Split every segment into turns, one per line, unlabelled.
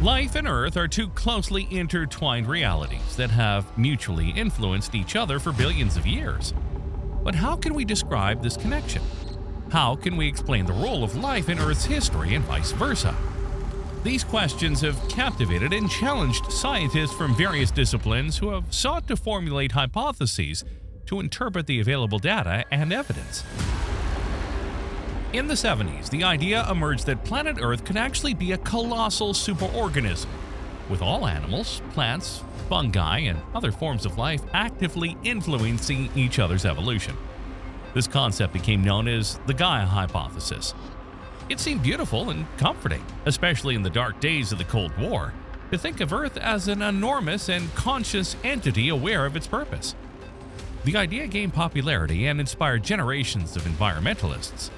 Life and Earth are two closely intertwined realities that have mutually influenced each other for billions of years. But how can we describe this connection? How can we explain the role of life in Earth's history and vice versa? These questions have captivated and challenged scientists from various disciplines who have sought to formulate hypotheses to interpret the available data and evidence. In the 70s, the idea emerged that planet Earth could actually be a colossal superorganism, with all animals, plants, fungi, and other forms of life actively influencing each other's evolution. This concept became known as the Gaia Hypothesis. It seemed beautiful and comforting, especially in the dark days of the Cold War, to think of Earth as an enormous and conscious entity aware of its purpose. The idea gained popularity and inspired generations of environmentalists.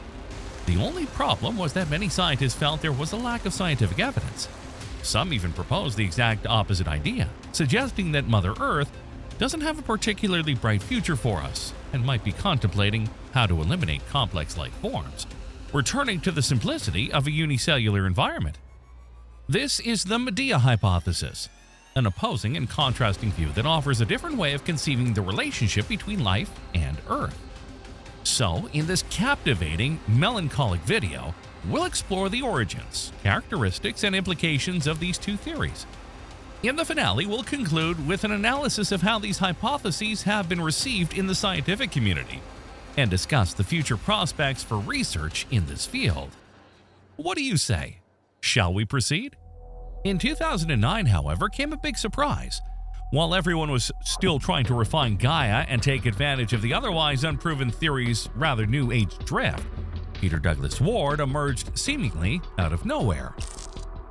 The only problem was that many scientists felt there was a lack of scientific evidence. Some even proposed the exact opposite idea, suggesting that Mother Earth doesn't have a particularly bright future for us and might be contemplating how to eliminate complex life forms, returning to the simplicity of a unicellular environment. This is the Medea Hypothesis, an opposing and contrasting view that offers a different way of conceiving the relationship between life and Earth. So, in this captivating, melancholic video, we'll explore the origins, characteristics, and implications of these two theories. In the finale, we'll conclude with an analysis of how these hypotheses have been received in the scientific community and discuss the future prospects for research in this field. What do you say? Shall we proceed? In 2009, however, came a big surprise. While everyone was still trying to refine Gaia and take advantage of the otherwise unproven theory's rather new age drift, Peter Douglas Ward emerged seemingly out of nowhere.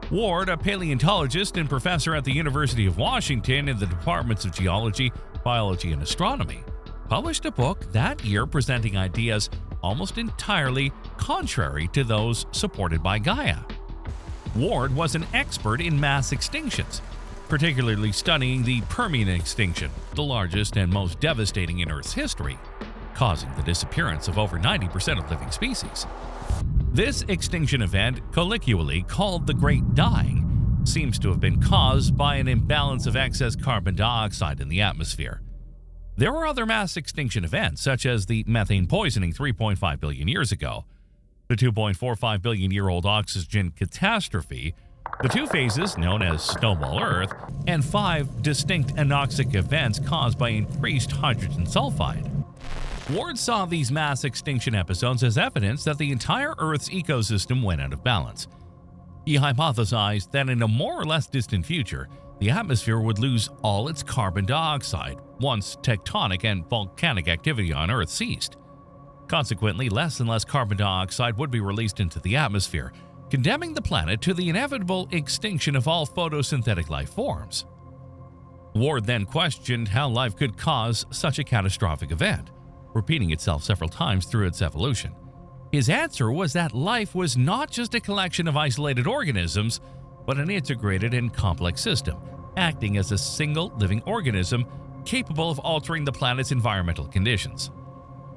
Ward, a paleontologist and professor at the University of Washington in the departments of geology, biology, and astronomy, published a book that year presenting ideas almost entirely contrary to those supported by Gaia. Ward was an expert in mass extinctions, particularly studying the Permian extinction, the largest and most devastating in Earth's history, causing the disappearance of over 90% of living species. This extinction event, colloquially called the Great Dying, seems to have been caused by an imbalance of excess carbon dioxide in the atmosphere. There were other mass extinction events, such as the methane poisoning 3.5 billion years ago, the 2.45 billion-year-old oxygen catastrophe, the two phases known as Snowball Earth, and 5 distinct anoxic events caused by increased hydrogen sulfide. Ward saw these mass extinction episodes as evidence that the entire Earth's ecosystem went out of balance. He hypothesized that in a more or less distant future, the atmosphere would lose all its carbon dioxide once tectonic and volcanic activity on Earth ceased. Consequently, less and less carbon dioxide would be released into the atmosphere, condemning the planet to the inevitable extinction of all photosynthetic life forms. Ward then questioned how life could cause such a catastrophic event, repeating itself several times through its evolution. His answer was that life was not just a collection of isolated organisms, but an integrated and complex system, acting as a single living organism capable of altering the planet's environmental conditions.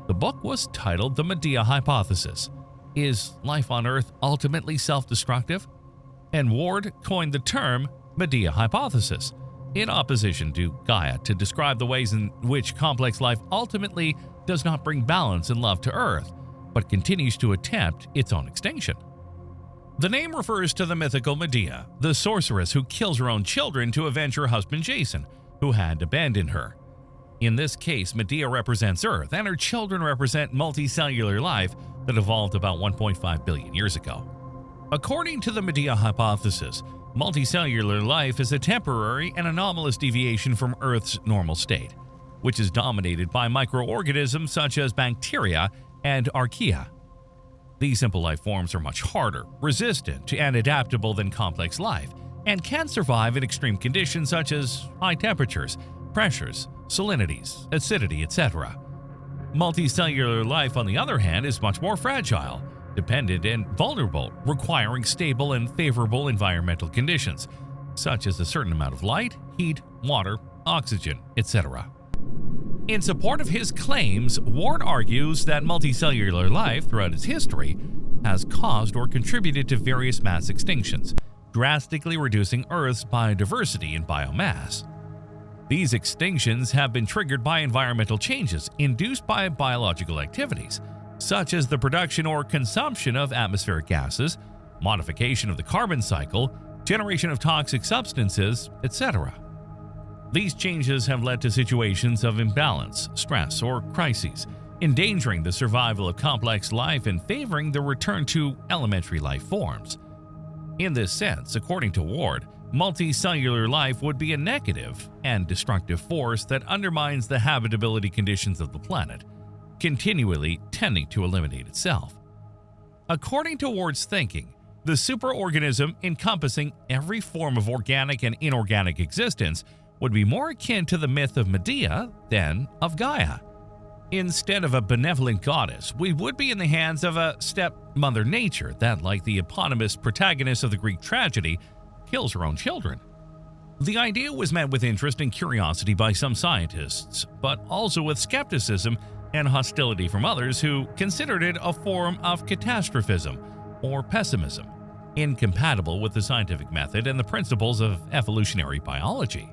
The book was titled The Medea Hypothesis. Is life on Earth ultimately self-destructive? And Ward coined the term Medea Hypothesis in opposition to Gaia to describe the ways in which complex life ultimately does not bring balance and love to Earth, but continues to attempt its own extinction. The name refers to the mythical Medea, the sorceress who kills her own children to avenge her husband Jason, who had abandoned her. In this case, Medea represents Earth, and her children represent multicellular life that evolved about 1.5 billion years ago. According to the Medea Hypothesis, multicellular life is a temporary and anomalous deviation from Earth's normal state, which is dominated by microorganisms such as bacteria and archaea. These simple life forms are much harder, resistant, and adaptable than complex life, and can survive in extreme conditions such as high temperatures, pressures, salinities, acidity, etc. Multicellular life, on the other hand, is much more fragile, dependent, and vulnerable, requiring stable and favorable environmental conditions, such as a certain amount of light, heat, water, oxygen, etc. In support of his claims, Ward argues that multicellular life throughout its history has caused or contributed to various mass extinctions, drastically reducing Earth's biodiversity and biomass. These extinctions have been triggered by environmental changes induced by biological activities, such as the production or consumption of atmospheric gases, modification of the carbon cycle, generation of toxic substances, etc. These changes have led to situations of imbalance, stress, or crises, endangering the survival of complex life and favoring the return to elementary life forms. In this sense, according to Ward, multicellular life would be a negative and destructive force that undermines the habitability conditions of the planet, continually tending to eliminate itself. According to Ward's thinking, the superorganism encompassing every form of organic and inorganic existence would be more akin to the myth of Medea than of Gaia. Instead of a benevolent goddess, we would be in the hands of a stepmother nature that, like the eponymous protagonist of the Greek tragedy, kills her own children. The idea was met with interest and curiosity by some scientists, but also with skepticism and hostility from others who considered it a form of catastrophism or pessimism, incompatible with the scientific method and the principles of evolutionary biology.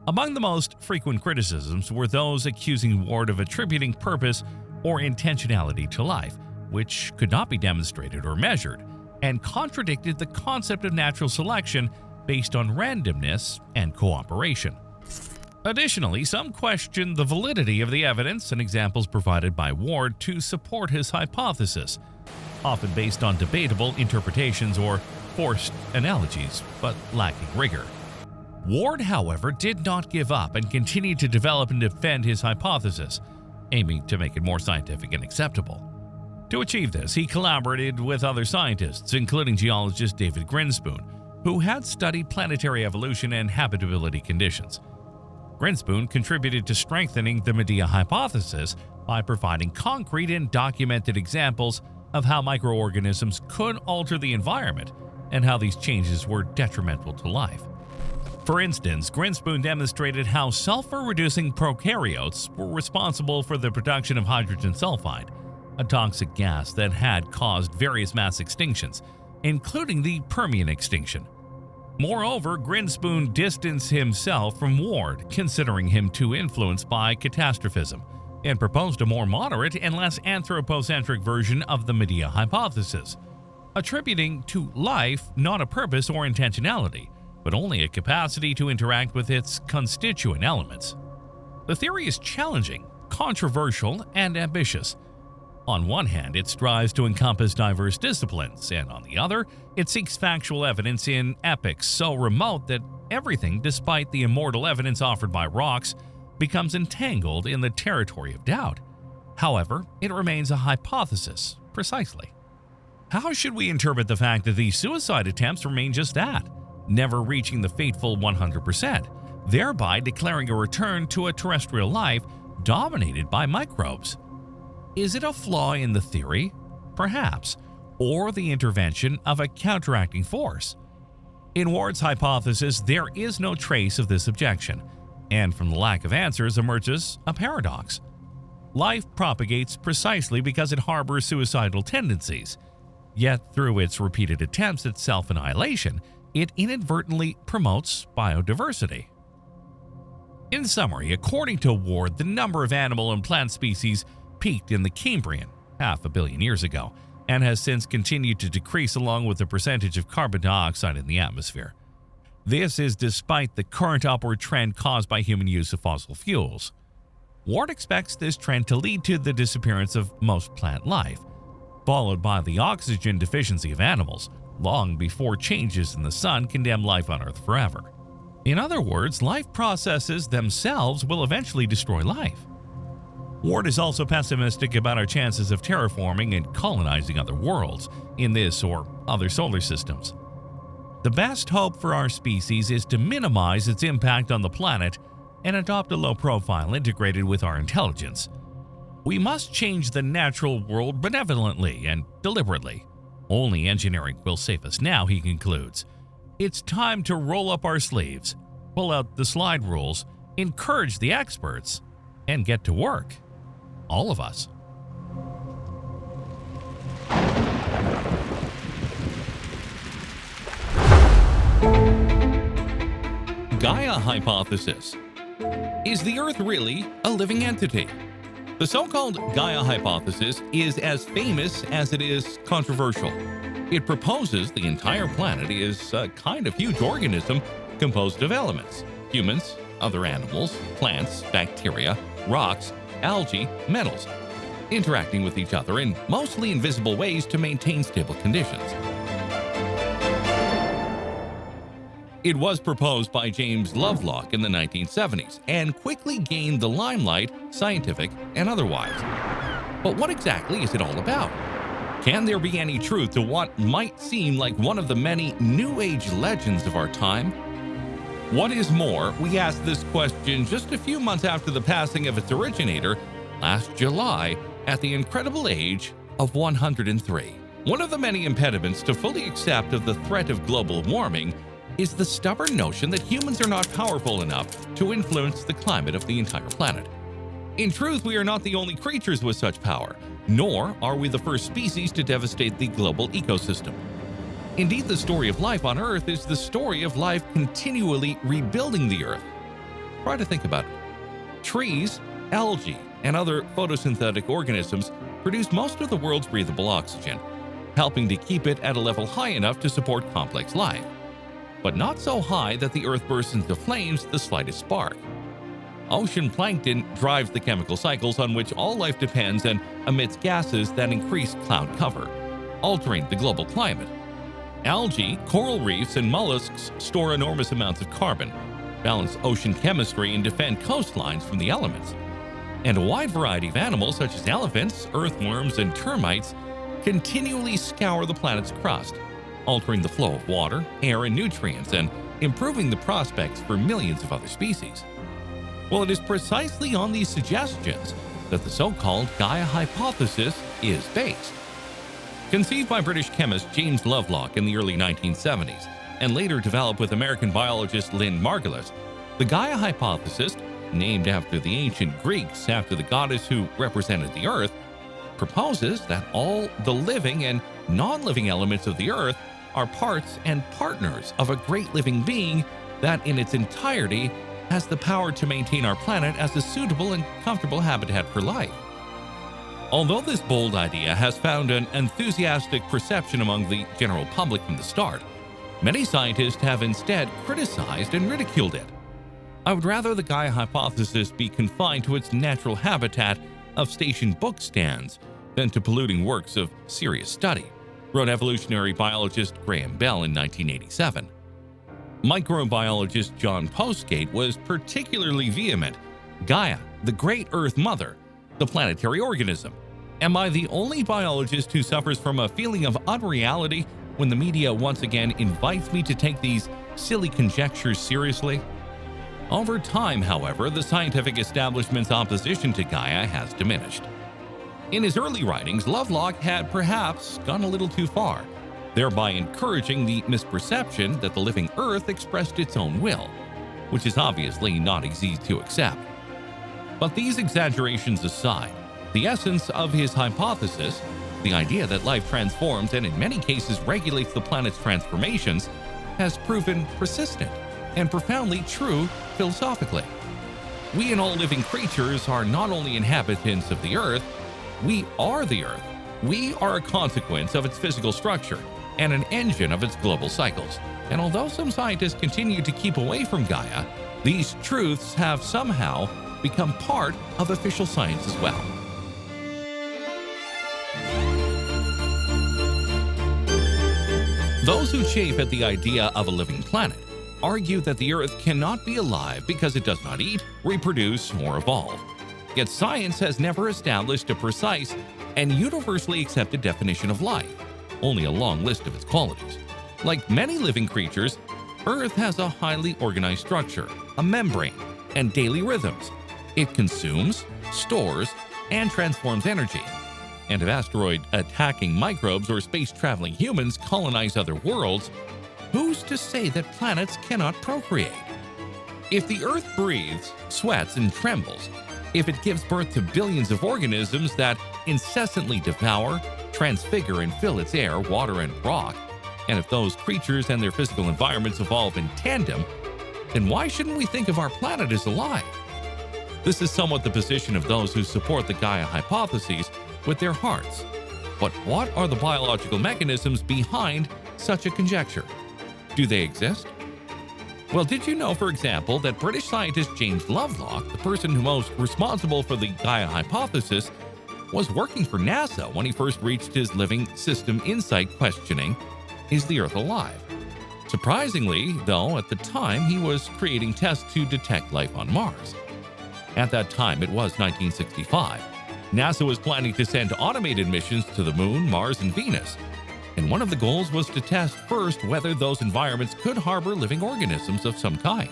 Among the most frequent criticisms were those accusing Ward of attributing purpose or intentionality to life, which could not be demonstrated or measured, and contradicted the concept of natural selection based on randomness and cooperation. Additionally, some questioned the validity of the evidence and examples provided by Ward to support his hypothesis, often based on debatable interpretations or forced analogies, but lacking rigor. Ward, however, did not give up and continued to develop and defend his hypothesis, aiming to make it more scientific and acceptable. To achieve this, he collaborated with other scientists, including geologist David Grinspoon, who had studied planetary evolution and habitability conditions. Grinspoon contributed to strengthening the Medea hypothesis by providing concrete and documented examples of how microorganisms could alter the environment and how these changes were detrimental to life. For instance, Grinspoon demonstrated how sulfur-reducing prokaryotes were responsible for the production of hydrogen sulfide, a toxic gas that had caused various mass extinctions, including the Permian extinction. Moreover, Grinspoon distanced himself from Ward, considering him too influenced by catastrophism, and proposed a more moderate and less anthropocentric version of the Medea hypothesis, attributing to life not a purpose or intentionality, but only a capacity to interact with its constituent elements. The theory is challenging, controversial, and ambitious. On one hand, it strives to encompass diverse disciplines, and on the other, it seeks factual evidence in epochs so remote that everything, despite the immortal evidence offered by rocks, becomes entangled in the territory of doubt. However, it remains a hypothesis, precisely. How should we interpret the fact that these suicide attempts remain just that, never reaching the fateful 100%, thereby declaring a return to a terrestrial life dominated by microbes? Is it a flaw in the theory? Perhaps, or the intervention of a counteracting force? In Ward's hypothesis, there is no trace of this objection, and from the lack of answers emerges a paradox. Life propagates precisely because it harbors suicidal tendencies, yet through its repeated attempts at self-annihilation, it inadvertently promotes biodiversity. In summary, according to Ward, the number of animal and plant species peaked in the Cambrian, 500 million years ago, and has since continued to decrease along with the percentage of carbon dioxide in the atmosphere. This is despite the current upward trend caused by human use of fossil fuels. Ward expects this trend to lead to the disappearance of most plant life, followed by the oxygen deficiency of animals, long before changes in the sun condemn life on Earth forever. In other words, life processes themselves will eventually destroy life. Ward is also pessimistic about our chances of terraforming and colonizing other worlds in this or other solar systems. The best hope for our species is to minimize its impact on the planet and adopt a low profile integrated with our intelligence. We must change the natural world benevolently and deliberately. Only engineering will save us now, he concludes. It's time to roll up our sleeves, pull out the slide rules, encourage the experts, and get to work. All of us. Gaia Hypothesis. Is the Earth really a living entity? The so-called Gaia Hypothesis is as famous as it is controversial. It proposes the entire planet is a kind of huge organism composed of elements: humans, other animals, plants, bacteria, rocks, algae, metals, interacting with each other in mostly invisible ways to maintain stable conditions. It was proposed by James Lovelock in the 1970s and quickly gained the limelight, scientific and otherwise. But what exactly is it all about? Can there be any truth to what might seem like one of the many New Age legends of our time? What is more, we asked this question just a few months after the passing of its originator last July at the incredible age of 103. One of the many impediments to fully accept of the threat of global warming is the stubborn notion that humans are not powerful enough to influence the climate of the entire planet. In truth, we are not the only creatures with such power, nor are we the first species to devastate the global ecosystem. Indeed, the story of life on Earth is the story of life continually rebuilding the Earth. Try to think about it. Trees, algae, and other photosynthetic organisms produce most of the world's breathable oxygen, helping to keep it at a level high enough to support complex life, but not so high that the Earth bursts into flames the slightest spark. Ocean plankton drives the chemical cycles on which all life depends and emits gases that increase cloud cover, altering the global climate. Algae, coral reefs, and mollusks store enormous amounts of carbon, balance ocean chemistry, and defend coastlines from the elements. And a wide variety of animals such as elephants, earthworms, and termites continually scour the planet's crust, altering the flow of water, air, and nutrients, and improving the prospects for millions of other species. Well, it is precisely on these suggestions that the so-called Gaia Hypothesis is based. Conceived by British chemist James Lovelock in the early 1970s, and later developed with American biologist Lynn Margulis, the Gaia Hypothesis, named after the ancient Greeks after the goddess who represented the Earth, proposes that all the living and non-living elements of the Earth are parts and partners of a great living being that in its entirety has the power to maintain our planet as a suitable and comfortable habitat for life. Although this bold idea has found an enthusiastic reception among the general public from the start, many scientists have instead criticized and ridiculed it. I would rather the Gaia Hypothesis be confined to its natural habitat of station book stands than to polluting works of serious study, wrote evolutionary biologist Graham Bell in 1987. Microbiologist John Postgate was particularly vehement. Gaia, the great Earth Mother, the planetary organism. Am I the only biologist who suffers from a feeling of unreality when the media once again invites me to take these silly conjectures seriously? Over time, however, the scientific establishment's opposition to Gaia has diminished. In his early writings, Lovelock had perhaps gone a little too far, thereby encouraging the misperception that the living Earth expressed its own will, which is obviously not easy to accept. But these exaggerations aside, the essence of his hypothesis, the idea that life transforms and in many cases regulates the planet's transformations, has proven persistent and profoundly true philosophically. We and all living creatures are not only inhabitants of the Earth, we are the Earth. We are a consequence of its physical structure and an engine of its global cycles. And although some scientists continue to keep away from Gaia, these truths have somehow become part of official science as well. Those who chafe at the idea of a living planet argue that the Earth cannot be alive because it does not eat, reproduce, or evolve. Yet science has never established a precise and universally accepted definition of life, only a long list of its qualities. Like many living creatures, Earth has a highly organized structure, a membrane, and daily rhythms. It consumes, stores, and transforms energy. And if asteroid-attacking microbes or space-traveling humans colonize other worlds, who's to say that planets cannot procreate? If the Earth breathes, sweats, and trembles, if it gives birth to billions of organisms that incessantly devour, transfigure, and fill its air, water, and rock, and if those creatures and their physical environments evolve in tandem, then why shouldn't we think of our planet as alive? This is somewhat the position of those who support the Gaia Hypothesis with their hearts. But what are the biological mechanisms behind such a conjecture? Do they exist? Well, did you know, for example, that British scientist James Lovelock, the person who most responsible for the Gaia Hypothesis, was working for NASA when he first reached his living system insight questioning, is the Earth alive? Surprisingly, though, at the time, he was creating tests to detect life on Mars. At that time, it was 1965. NASA was planning to send automated missions to the Moon, Mars, and Venus. And one of the goals was to test first whether those environments could harbor living organisms of some kind.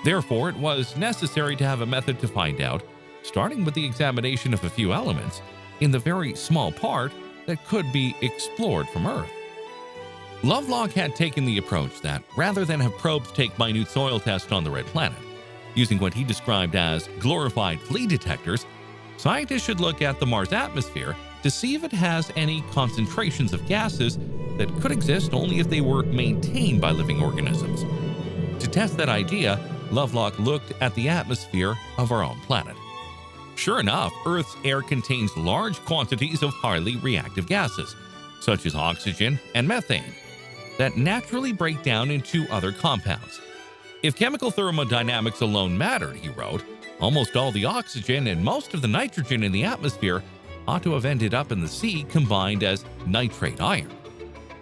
Therefore, it was necessary to have a method to find out, starting with the examination of a few elements, in the very small part that could be explored from Earth. Lovelock had taken the approach that, rather than have probes take minute soil tests on the red planet, using what he described as glorified flea detectors, scientists should look at the Mars atmosphere to see if it has any concentrations of gases that could exist only if they were maintained by living organisms. To test that idea, Lovelock looked at the atmosphere of our own planet. Sure enough, Earth's air contains large quantities of highly reactive gases, such as oxygen and methane, that naturally break down into other compounds. If chemical thermodynamics alone mattered, he wrote, almost all the oxygen and most of the nitrogen in the atmosphere ought to have ended up in the sea combined as nitrate iron.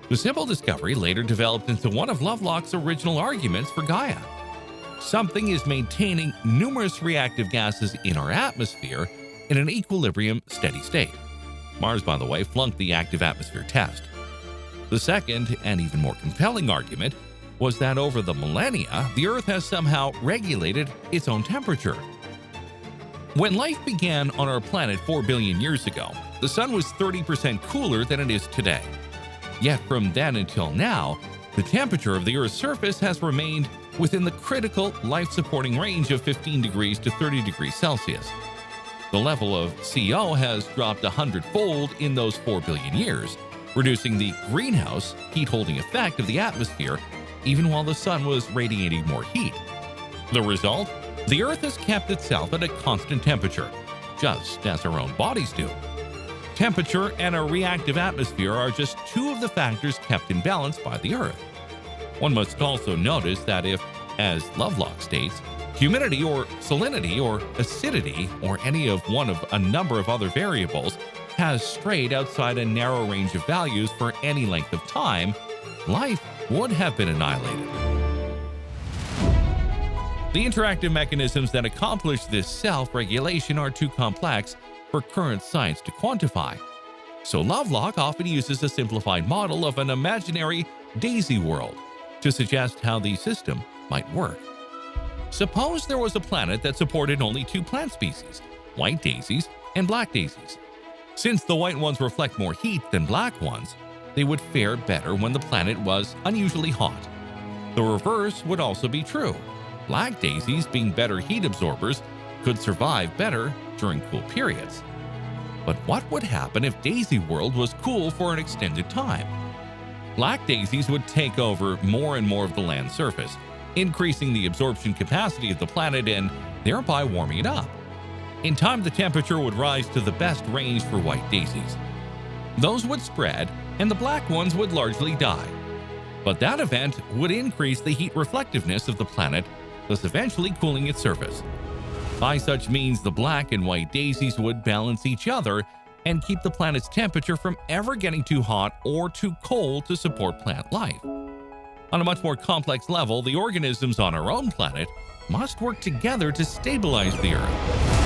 The simple discovery later developed into one of Lovelock's original arguments for Gaia. Something is maintaining numerous reactive gases in our atmosphere in an equilibrium steady state. Mars, by the way, flunked the active atmosphere test. The second, and even more compelling argument, was that over the millennia, the Earth has somehow regulated its own temperature. When life began on our planet 4 billion years ago, the sun was 30% cooler than it is today. Yet from then until now, the temperature of the Earth's surface has remained within the critical life-supporting range of 15 degrees to 30 degrees Celsius. The level of CO has dropped 100-fold in those 4 billion years, reducing the greenhouse heat-holding effect of the atmosphere even while the sun was radiating more heat. The result? The Earth has kept itself at a constant temperature, just as our own bodies do. Temperature and a reactive atmosphere are just two of the factors kept in balance by the Earth. One must also notice that if, as Lovelock states, humidity or salinity or acidity or any of one of a number of other variables has strayed outside a narrow range of values for any length of time, life would have been annihilated. The interactive mechanisms that accomplish this self-regulation are too complex for current science to quantify. So Lovelock often uses a simplified model of an imaginary daisy world to suggest how the system might work. Suppose there was a planet that supported only two plant species, white daisies and black daisies. Since the white ones reflect more heat than black ones, they would fare better when the planet was unusually hot. The reverse would also be true. Black daisies, being better heat absorbers, could survive better during cool periods. But what would happen if Daisy World was cool for an extended time? Black daisies would take over more and more of the land surface, increasing the absorption capacity of the planet and thereby warming it up. In time, the temperature would rise to the best range for white daisies. Those would spread, and the black ones would largely die. But that event would increase the heat reflectiveness of the planet, thus eventually cooling its surface. By such means, the black and white daisies would balance each other and keep the planet's temperature from ever getting too hot or too cold to support plant life. On a much more complex level, the organisms on our own planet must work together to stabilize the Earth.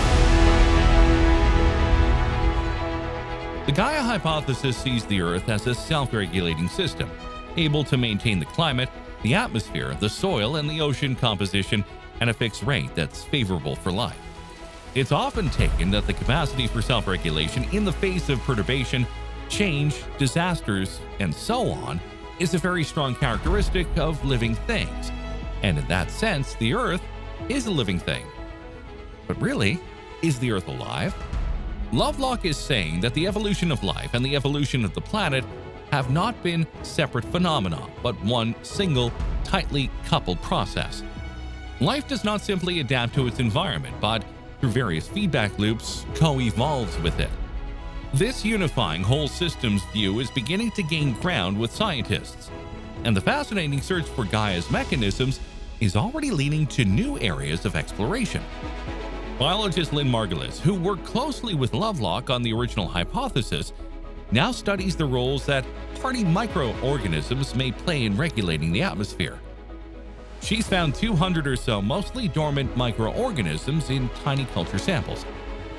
The Gaia Hypothesis sees the Earth as a self-regulating system, able to maintain the climate, the atmosphere, the soil, and the ocean composition at a fixed rate that's favorable for life. It's often taken that the capacity for self-regulation in the face of perturbation, change, disasters, and so on is a very strong characteristic of living things, and in that sense, the Earth is a living thing. But really, is the Earth alive? Lovelock is saying that the evolution of life and the evolution of the planet have not been separate phenomena, but one single, tightly coupled process. Life does not simply adapt to its environment, but through various feedback loops, co-evolves with it. This unifying whole systems view is beginning to gain ground with scientists, and the fascinating search for Gaia's mechanisms is already leading to new areas of exploration. Biologist Lynn Margulis, who worked closely with Lovelock on the original hypothesis, now studies the roles that hardy microorganisms may play in regulating the atmosphere. She's found 200 or so mostly dormant microorganisms in tiny culture samples,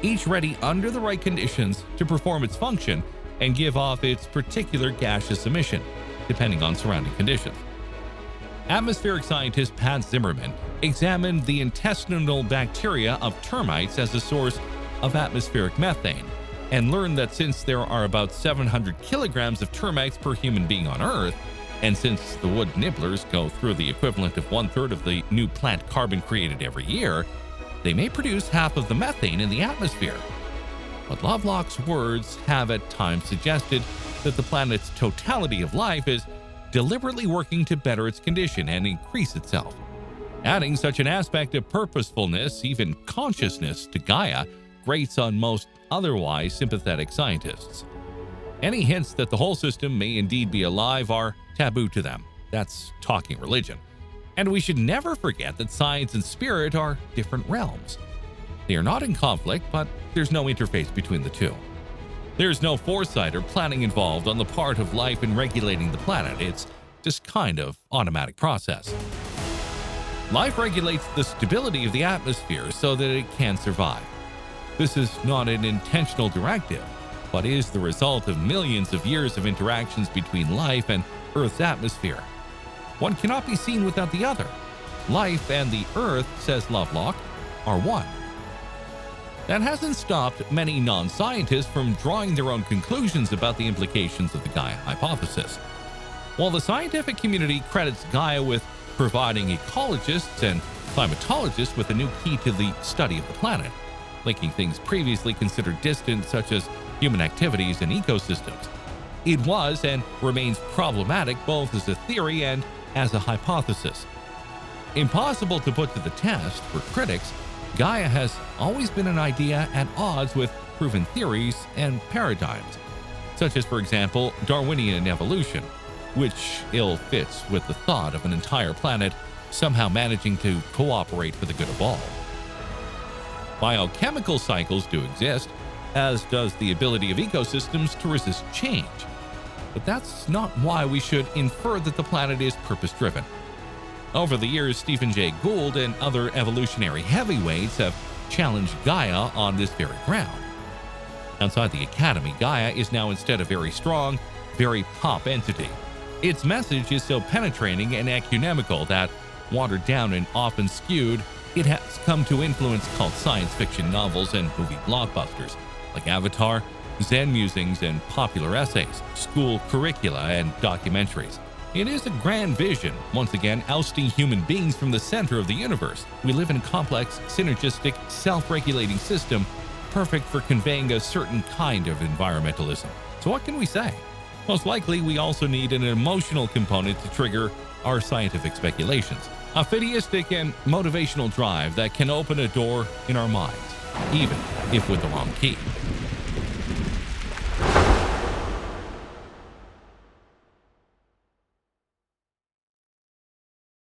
each ready under the right conditions to perform its function and give off its particular gaseous emission, depending on surrounding conditions. Atmospheric scientist Pat Zimmerman examined the intestinal bacteria of termites as a source of atmospheric methane, and learned that since there are about 700 kilograms of termites per human being on Earth, and since the wood nibblers go through the equivalent of 1/3 of the new plant carbon created every year, they may produce half of the methane in the atmosphere. But Lovelock's words have at times suggested that the planet's totality of life is deliberately working to better its condition and increase itself. Adding such an aspect of purposefulness, even consciousness, to Gaia grates on most otherwise sympathetic scientists. Any hints that the whole system may indeed be alive are taboo to them. That's talking religion. And we should never forget that science and spirit are different realms. They are not in conflict, but there's no interface between the two. There's no foresight or planning involved on the part of life in regulating the planet. It's just kind of automatic process. Life regulates the stability of the atmosphere so that it can survive. This is not an intentional directive, but is the result of millions of years of interactions between life and Earth's atmosphere. One cannot be seen without the other. Life and the Earth, says Lovelock, are one. That hasn't stopped many non-scientists from drawing their own conclusions about the implications of the Gaia hypothesis. While the scientific community credits Gaia with providing ecologists and climatologists with a new key to the study of the planet, linking things previously considered distant, such as human activities and ecosystems, it was and remains problematic both as a theory and as a hypothesis. Impossible to put to the test for critics, Gaia has always been an idea at odds with proven theories and paradigms, such as, for example, Darwinian evolution, which ill fits with the thought of an entire planet somehow managing to cooperate for the good of all. Biochemical cycles do exist, as does the ability of ecosystems to resist change. But that's not why we should infer that the planet is purpose-driven. Over the years, Stephen Jay Gould and other evolutionary heavyweights have challenged Gaia on this very ground. Outside the Academy, Gaia is now instead a very strong, very pop entity. Its message is so penetrating and ecumenical that, watered down and often skewed, it has come to influence cult science fiction novels and movie blockbusters like Avatar, Zen musings and popular essays, school curricula, and documentaries. It is a grand vision, once again ousting human beings from the center of the universe. We live in a complex, synergistic, self-regulating system, perfect for conveying a certain kind of environmentalism. So what can we say? Most likely, we also need an emotional component to trigger our scientific speculations. A fideistic and motivational drive that can open a door in our minds, even if with the wrong key.